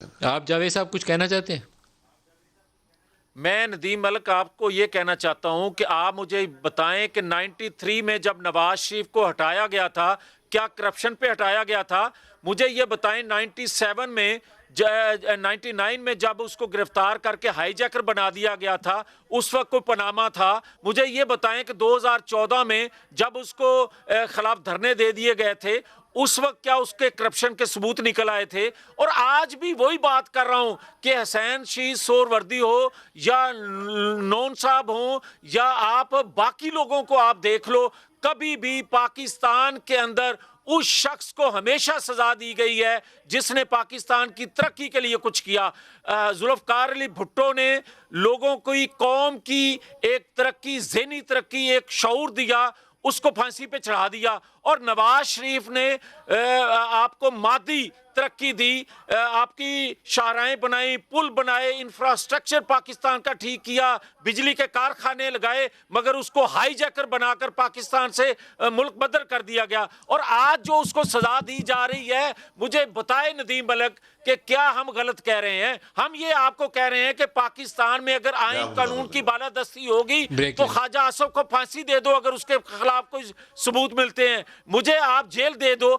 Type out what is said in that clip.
آپ جاوید صاحب کچھ کہنا چاہتے ہیں؟ میں ندیم ملک آپ کو یہ کہنا چاہتا ہوں کہ آپ مجھے بتائیں کہ 93 میں جب نواز شریف کو ہٹایا گیا تھا کیا کرپشن پہ ہٹایا گیا تھا؟ مجھے یہ بتائیں 97 میں 99 میں جب اس کو گرفتار کر کے ہائی جیکر بنا دیا گیا تھا اس وقت کوئی پاناما تھا؟ مجھے یہ بتائیں کہ 2014 میں جب اس کو خلاف دھرنے دے دیے گئے تھے اس وقت کیا اس کے کرپشن کے ثبوت نکل آئے تھے؟ اور آج بھی وہی بات کر رہا ہوں کہ حسین شیخ سہروردی ہو یا نون صاحب ہوں یا آپ باقی لوگوں کو آپ دیکھ لو، کبھی بھی پاکستان کے اندر اس شخص کو ہمیشہ سزا دی گئی ہے جس نے پاکستان کی ترقی کے لیے کچھ کیا۔ ذوالفقار علی بھٹو نے لوگوں کو قوم کی ایک ترقی، ذہنی ترقی، ایک شعور دیا، اس کو پھانسی پہ چڑھا دیا۔ اور نواز شریف نے آپ کو مادی ترقی دی، آپ کی شاہراہیں بنائی، پل بنائے، انفراسٹرکچر پاکستان کا ٹھیک کیا، بجلی کے کارخانے لگائے، مگر اس کو ہائی جیکر بنا کر پاکستان سے ملک بدر کر دیا گیا۔ اور آج جو اس کو سزا دی جا رہی ہے، مجھے بتائے ندیم ملک کہ کیا ہم غلط کہہ رہے ہیں؟ ہم یہ آپ کو کہہ رہے ہیں کہ پاکستان میں اگر آئین قانون کی بالادستی ہوگی تو خواجہ آصف کو پھانسی دے دو اگر اس کے خلاف کوئی ثبوت ملتے ہیں، مجھے آپ جیل دے دو۔